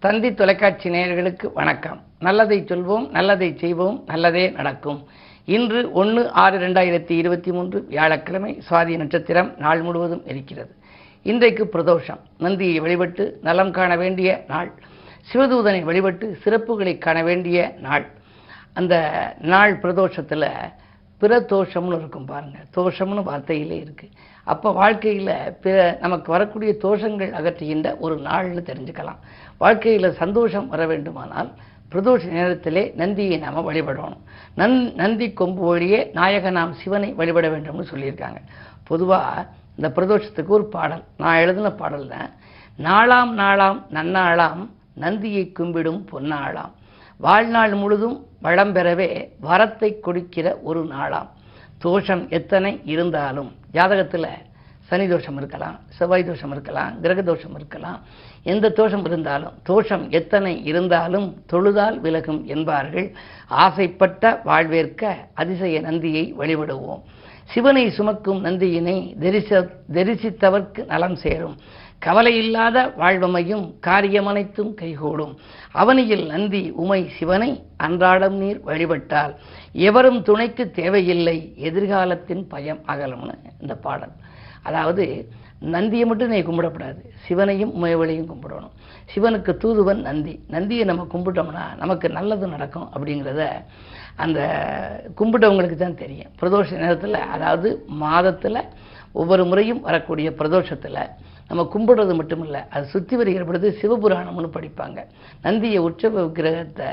தந்தி தொலைக்காட்சி நேயர்களுக்கு வணக்கம். நல்லதை சொல்வோம், நல்லதை செய்வோம், நல்லதே நடக்கும். இன்று 1/6/2023 வியாழக்கிழமை, சுவாதி நட்சத்திரம் நாள் முழுவதும் இருக்கிறது. இன்றைக்கு பிரதோஷம். நந்தியை வழிபட்டு நலம் காண வேண்டிய நாள். சிவதூதனை வழிபட்டு சிறப்புகளை காண வேண்டிய நாள். அந்த நாள் பிரதோஷத்தில் பிரதோஷம்னு இருக்கும் பாருங்க, தோஷம்னு வார்த்தையிலே இருக்கு. அப்போ வாழ்க்கையில் நமக்கு வரக்கூடிய தோஷங்கள் அகற்றுகின்ற ஒரு நாள்னு தெரிஞ்சுக்கலாம். வாழ்க்கையில் சந்தோஷம் வர வேண்டுமானால் பிரதோஷ நேரத்திலே நந்தியை நாம் வழிபடணும். நந்தி கொம்பு வழியே நாயகனாம் சிவனை வழிபட வேண்டும்னு சொல்லியிருக்காங்க. பொதுவாக இந்த பிரதோஷத்துக்கு ஒரு பாடல் நான் எழுதின பாடல் தான். நாளாம் நாளாம் நன்னாளாம் நந்தியை கும்பிடும் பொன்னாளாம், வாழ்நாள் முழுதும் வளம் பெறவே வரத்தை கொடுக்கிற ஒரு நாளாம். தோஷம் எத்தனை இருந்தாலும், ஜாதகத்தில் சனி தோஷம் இருக்கலாம், செவ்வாய் தோஷம் இருக்கலாம், கிரக தோஷம் இருக்கலாம், எந்த தோஷம் இருந்தாலும், தோஷம் எத்தனை இருந்தாலும் தொழுதால் விலகும் என்பார்கள். ஆசைப்பட்ட வாழ்வேற்க அதிசய நந்தியை வழிபடுவோம். சிவனை சுமக்கும் நந்தியினை தரிசித்தவர்க்கு நலம் சேரும். கவலையில்லாத வாழ்வமையும் காரியமனைத்தும் கைகூடும். அவனியில் நந்தி உமை சிவனை அன்றாடம் நீர் வழிபட்டால் எவரும் துணைக்கு தேவையில்லை, எதிர்காலத்தின் பயம் அகலும்னு இந்த பாடல். அதாவது நந்தியை மட்டும் நீ கும்பிடப்படாது, சிவனையும் உமையவளையும் கும்பிடணும். சிவனுக்கு தூதுவன் நந்தி. நந்தியை நம்ம கும்பிட்டோம்னா நமக்கு நல்லது நடக்கும் அப்படிங்கிறத அந்த கும்பிட்டவங்களுக்கு தான் தெரியும். பிரதோஷ நேரத்தில், அதாவது மாதத்தில் ஒவ்வொரு முறையும் வரக்கூடிய பிரதோஷத்தில் நம்ம கும்பிடுறது மட்டும் இல்லை, அது சுற்றி வருகிற பொழுது சிவபுராணம்னு படிப்பாங்க. நந்தியை உற்சவ விக்கிரகத்தை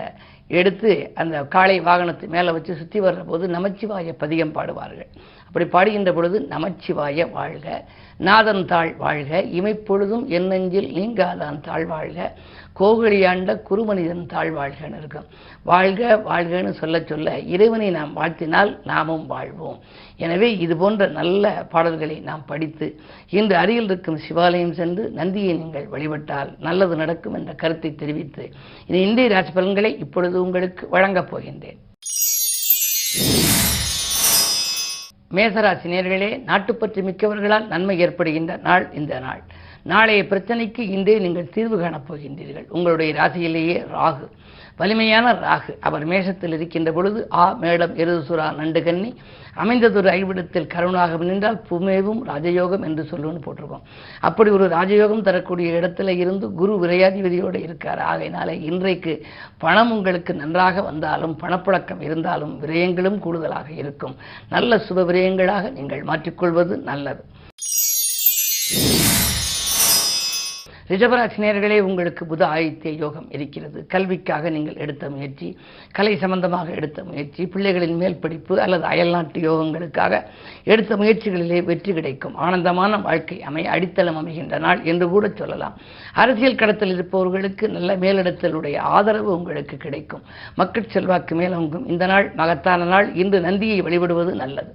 எடுத்து அந்த காளை வாகனத்து மேலே வச்சு சுற்றி வர்ற போது நமச்சிவாய பதிகம் பாடுவார்கள். அப்படி பாடுகின்ற பொழுது நமச்சிவாய வாழ்க, நாதன் தாழ் வாழ்க, இமைப்பொழுதும் என் நெஞ்சில் நீங்காதான் தாழ் வாழ்க, கோகலியாண்ட குருமனிதன் தாழ் வாழ்கன்னு இருக்கும். வாழ்க வாழ்கன்னு சொல்ல சொல்ல இறைவனை நாம் வாழ்த்தினால் நாமும் வாழ்வோம். எனவே இது போன்ற நல்ல பாடல்களை நாம் படித்து இன்று அருகில் இருக்கும் சிவாலயம் சென்று நந்தியை நீங்கள் வழிபட்டால் நல்லது நடக்கும் என்ற கருத்தை தெரிவித்து இன்றைய ராசி பலன்களை இப்பொழுது உங்களுக்கு வழங்கப் போகின்றேன். மேசராசி நேயர்களே, நாட்டுப்பற்று மிக்கவர்களால் நன்மை ஏற்படுகின்ற நாள் இந்த நாள். நாளைய பிரச்சனைக்கு இன்றே நீங்கள் தீர்வு காணப் போகின்றீர்கள். உங்களுடைய ராசியிலேயே ராகு, வலிமையான ராகு, அவர் மேஷத்தில் இருக்கின்ற பொழுது மேடம் எருதுசுரா நண்டு கன்னி அமைந்ததொரு ஐவிடத்தில் கருணாக நின்றால் புமேவும் ராஜயோகம் என்று சொல்லுன்னு போட்டிருக்கோம். அப்படி ஒரு ராஜயோகம் தரக்கூடிய இடத்துல இருந்து குரு விரையாதிபதியோடு இருக்கார். ஆகையினால இன்றைக்கு பணம் உங்களுக்கு நன்றாக வந்தாலும், பணப்புழக்கம் இருந்தாலும் விரயங்களும் கூடுதலாக இருக்கும். நல்ல சுப விரயங்களாக நீங்கள் மாற்றிக்கொள்வது நல்லது. ரிஷபராசி நேயர்களே, உங்களுக்கு புத ஆதித்ய யோகம் இருக்கிறது. கல்விக்காக நீங்கள் எடுத்த முயற்சி, கலை சம்பந்தமாக எடுத்த முயற்சி, பிள்ளைகளின் மேல் படிப்பு அல்லது அயல்நாட்டு யோகங்களுக்காக எடுத்த முயற்சிகளிலே வெற்றி கிடைக்கும். ஆனந்தமான வாழ்க்கை அடித்தளம் அமைகின்ற நாள் என்று கூட சொல்லலாம். அரசியல் கடத்தில் இருப்பவர்களுக்கு நல்ல மேலிடத்திலுடைய ஆதரவு உங்களுக்கு கிடைக்கும். மக்கள் செல்வாக்கு மேலோங்கும் இந்த நாள் மகத்தான நாள். இன்று நந்தியை வழிபடுவது நல்லது.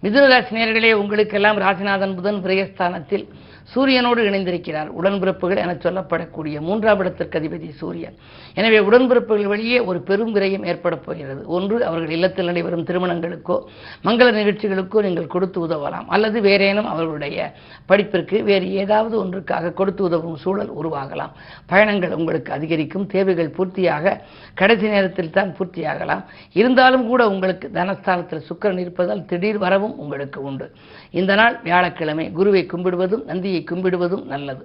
மிதுனராசி நேயர்களே, உங்களுக்கெல்லாம் ராசிநாதன் புதன் விரயஸ்தானத்தில் சூரியனோடு இணைந்திருக்கிறார். உடன்பிறப்புகள் என சொல்லப்படக்கூடிய 3ஆம் இடத்திற்கு அதிபதி சூரியன். எனவே உடன்பிறப்புகள் வழியே ஒரு பெரும் விரயம் ஏற்பட போகிறது. ஒன்று, அவர்கள் இல்லத்தில் நடைபெறும் திருமணங்களுக்கோ மங்கள நிகழ்ச்சிகளுக்கோ நீங்கள் கொடுத்து உதவலாம், அல்லது வேறேனும் அவர்களுடைய படிப்பிற்கு வேறு ஏதாவது ஒன்றுக்காக கொடுத்து உதவும் சூழல் உருவாகலாம். பயணங்கள் உங்களுக்கு அதிகரிக்கும். தேவைகள் பூர்த்தியாக கடைசி நேரத்தில் தான் பூர்த்தியாகலாம். இருந்தாலும் கூட உங்களுக்கு தனஸ்தானத்தில் சுக்கிரன் இருப்பதால் திடீர் வரவும் உங்களுக்கு உண்டு. இந்த நாள் வியாழக்கிழமை. குருவை கும்பிடுவதும் நந்தியை கும்பிடுவதும் நல்லது.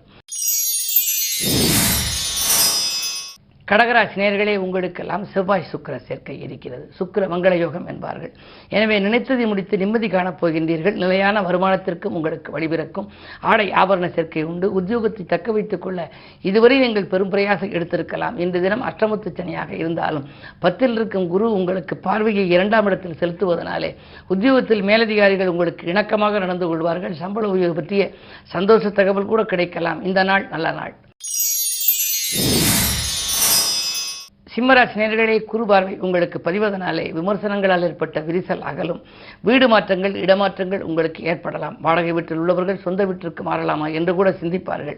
கடகராசி நேயர்களே, உங்களுக்கெல்லாம் செவ்வாய் சுக்கிர சேர்க்கை இருக்கிறது. சுக்கிர மங்கள யோகம் என்பார்கள். எனவே நினைத்ததை முடித்து நிம்மதி காணப் போகின்றீர்கள். நிலையான வருமானத்திற்கும் உங்களுக்கு வழிபிறக்கும். ஆடை ஆபரண சேர்க்கை உண்டு. உத்தியோகத்தை தக்க வைத்துக் கொள்ள இதுவரை நீங்கள் பெரும் பிரயாசம் எடுத்திருக்கலாம். இந்த தினம் அஷ்டமத்து சனியாக இருந்தாலும் 10ல் இருக்கும் குரு உங்களுக்கு பார்வையை 2ஆம் இடத்தில் செலுத்துவதனாலே உத்தியோகத்தில் மேலதிகாரிகள் உங்களுக்கு இணக்கமாக நடந்து கொள்வார்கள். சம்பள உயர்வு பற்றிய சந்தோஷ தகவல் கூட கிடைக்கலாம். இந்த நாள் நல்ல நாள். சிம்மராசி நேயர்களே, குரு பார்வை உங்களுக்கு பதிவதனாலே விமர்சனங்களால் ஏற்பட்ட விரிசல் அகலும். வீடு மாற்றங்கள், இடமாற்றங்கள் உங்களுக்கு ஏற்படலாம். வாடகை வீட்டில் உள்ளவர்கள் சொந்த வீட்டிற்கு மாறலாமா என்று கூட சிந்திப்பார்கள்.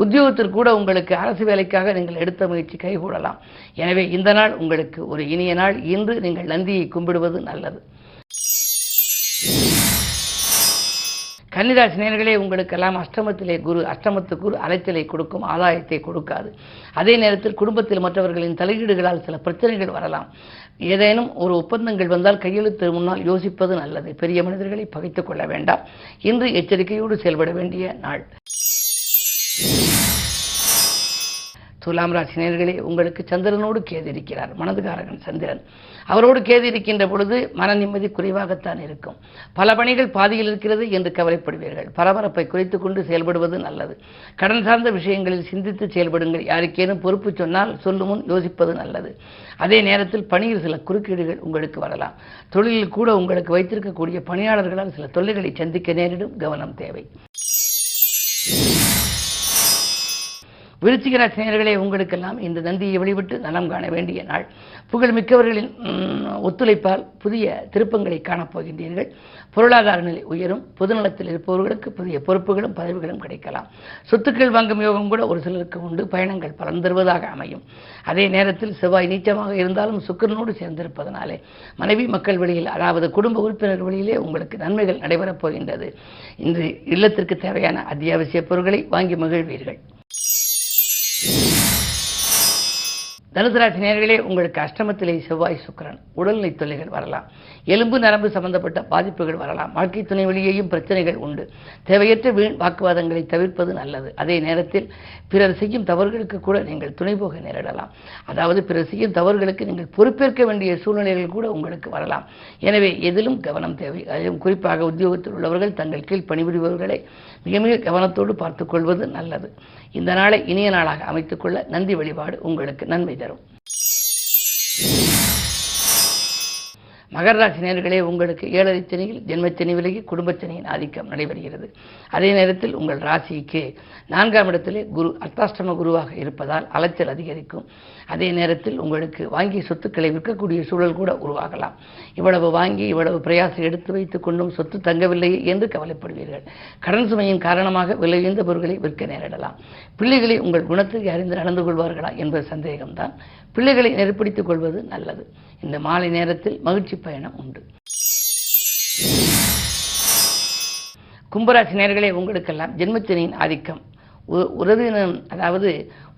உத்தியோகத்திற்கு கூட உங்களுக்கு அரசு வேலைக்காக நீங்கள் எடுத்த முயற்சி கைகூடலாம். எனவே இந்த நாள் உங்களுக்கு ஒரு இனிய நாள். இன்று நீங்கள் நந்தியை கும்பிடுவது நல்லது. கன்னிராசி நேயர்களே, உங்களுக்கெல்லாம் அஷ்டமத்திலே குரு, அஷ்டமத்து குரு அலைச்சலை கொடுக்கும், ஆதாயத்தை கொடுக்காது. அதே நேரத்தில் குடும்பத்தில் மற்றவர்களின் தலையீடுகளால் சில பிரச்சனைகள் வரலாம். ஏதேனும் ஒரு ஒப்பந்தங்கள் வந்தால் கையெழுத்து முன்னால் யோசிப்பது நல்லது. பெரிய மனிதர்களை பகைத்துக் கொள்ள வேண்டாம். இன்று எச்சரிக்கையோடு செயல்பட வேண்டிய நாள். துலாம் ராசி நேயர்களே, உங்களுக்கு சந்திரனோடு கேது இருக்கிறார். மனதுகாரகன் சந்திரன். அவரோடு கேது இருக்கின்ற பொழுது மன நிம்மதி குறைவாகத்தான் இருக்கும். பல பணிகள் பாதியில் இருக்கிறது என்று கவலைப்படுவீர்கள். பரபரப்பை குறைத்துக் கொண்டு செயல்படுவது நல்லது. கடன் சார்ந்த விஷயங்களில் சிந்தித்து செயல்படுங்கள். யாருக்கேனும் பொறுப்பு சொன்னால் சொல்லும் முன் யோசிப்பது நல்லது. அதே நேரத்தில் பணியில் சில குறுக்கீடுகள் உங்களுக்கு வரலாம். தொழிலில் கூட உங்களுக்கு வைத்திருக்கக்கூடிய பணியாளர்களால் சில தொல்லைகளை சந்திக்க நேரிடும். கவனம் தேவை. விருச்சிக ராசி நேயர்களே, உங்களுக்கெல்லாம் இந்த நந்தியை வழிபட்டு நலம் காண வேண்டிய நாள். புகழ்மிக்கவர்களின் ஒத்துழைப்பால் புதிய திருப்பங்களை காணப்போகின்றீர்கள். பொருளாதார நிலை உயரும். பொதுநலத்தில் இருப்பவர்களுக்கு புதிய பொறுப்புகளும் பதவிகளும் கிடைக்கலாம். சொத்துக்கள் வாங்கும் யோகம் கூட ஒரு சிலருக்கு உண்டு. பயணங்கள் பலன் தருவதாக அமையும். அதே நேரத்தில் செவ்வாய் நீச்சமாக இருந்தாலும் சுக்கிரனோடு சேர்ந்திருப்பதனாலே மனைவி மக்கள் வழியில், அதாவது குடும்ப உறுப்பினர் வழியிலே உங்களுக்கு நன்மைகள் நடைபெறப் போகின்றது. இன்று இல்லத்திற்கு தேவையான அத்தியாவசிய பொருட்களை வாங்கி மகிழ்வீர்கள். தனுசு ராசி நேயர்களே, உங்களுக்கு அஷ்டமத்திலே செவ்வாய் சுக்கிரன். உடல்நிலை தொல்லைகள் வரலாம். எலும்பு நரம்பு சம்பந்தப்பட்ட பாதிப்புகள் வரலாம். வாழ்க்கை துணை வழியேயும் பிரச்சனைகள் உண்டு. தேவையற்ற வீண் வாக்குவாதங்களை தவிர்ப்பது நல்லது. அதே நேரத்தில் பிறர் செய்யும் தவறுகளுக்கு கூட நீங்கள் துணை போக நேரிடலாம். அதாவது பிறர் செய்யும் தவறுகளுக்கு நீங்கள் பொறுப்பேற்க வேண்டிய சூழ்நிலைகள் கூட உங்களுக்கு வரலாம். எனவே எதிலும் கவனம் தேவை. அதிலும் குறிப்பாக உத்தியோகத்தில் உள்ளவர்கள் தங்கள் கீழ் பணிபுரிபவர்களை மிக மிக கவனத்தோடு பார்த்துக் கொள்வது நல்லது. இந்த நாளை இனிய நாளாக அமைத்துக் கொள்ள நந்தி வழிபாடு உங்களுக்கு நன்மை தரும். மகர ராசி நேயர்களே, உங்களுக்கு ஏழரை சனியில் ஜென்மச்சனி விலகி குடும்பச்சனியின் ஆதிக்கம் நடைபெறுகிறது. அதே நேரத்தில் உங்கள் ராசிக்கு 4ஆம் இடத்திலே குரு அர்த்தாஷ்டம குருவாக இருப்பதால் அலைச்சல் அதிகரிக்கும். அதே நேரத்தில் உங்களுக்கு வாங்கிய சொத்துக்களை விற்கக்கூடிய சூழல் கூட உருவாகலாம். இவ்வளவு வாங்கி இவ்வளவு பிரயாசம் எடுத்து வைத்துக் கொண்டும் சொத்து தங்கவில்லை என்று கவலைப்படுவீர்கள். கடன் சுமையின் காரணமாக விலையுயர்ந்த பொருட்களை விற்க நேரிடலாம். பிள்ளைகளை உங்கள் குணத்துக்கு அறிந்து நடந்து கொள்வார்களா என்பது சந்தேகம்தான். பிள்ளைகளை நெருப்பிடித்துக் கொள்வது நல்லது. இந்த மாலை நேரத்தில் மகிழ்ச்சி பயணம் உண்டு. கும்பராசி நேயர்களே, உங்களுக்கெல்லாம் ஜென்மச்சனியின் ஆதிக்கம் உறவினர், அதாவது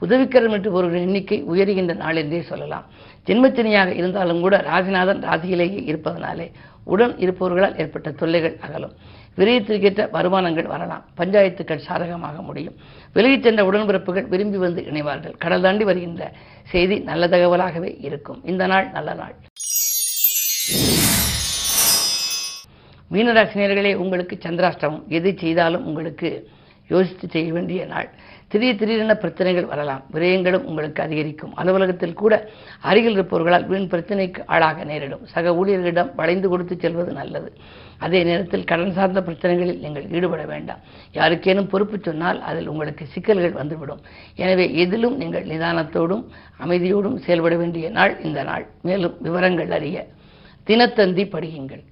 உதவிக்கரம் என்று ஒரு எண்ணிக்கை உயர்கின்ற நாள் என்றே சொல்லலாம். ஜென்மச்சனியாக இருந்தாலும் கூட ராசிநாதன் ராசியிலேயே இருப்பதனாலே உடன் இருப்பவர்களால் ஏற்பட்ட தொல்லைகள் அகலும். விரயத்திற்கேற்ற வருமானங்கள் வரலாம். பஞ்சாயத்துக்கள் சாதகமாக முடியும். விலகிச் சென்ற உடன்பிறப்புகள் விரும்பி வந்து இணைவார்கள். கடல் தாண்டி வருகின்ற செய்தி நல்ல தகவலாகவே இருக்கும். இந்த நாள் நல்ல நாள். மீனராசி நேயர்களே, உங்களுக்கு சந்திராஷ்டமம். எது செய்தாலும் உங்களுக்கு யோசித்து செய்ய வேண்டிய நாள். திடீரென பிரச்சனைகள் வரலாம். விரயங்களும் உங்களுக்கு அதிகரிக்கும். அலுவலகத்தில் கூட அருகில் இருப்பவர்களால் வீண் பிரச்சனைக்கு ஆளாக நேரிடும். சக ஊழியர்களிடம் வளைந்து கொடுத்து செல்வது நல்லது. அதே நேரத்தில் கடன் சார்ந்த பிரச்சனைகளில் நீங்கள் ஈடுபட வேண்டாம். யாருக்கேனும் பொறுப்பு சொன்னால் அதில் உங்களுக்கு சிக்கல்கள் வந்துவிடும். எனவே எதிலும் நீங்கள் நிதானத்தோடும் அமைதியோடும் செயல்பட வேண்டிய நாள் இந்த நாள். மேலும் விவரங்கள் அறிய தினத்தந்தி படியுங்கள்.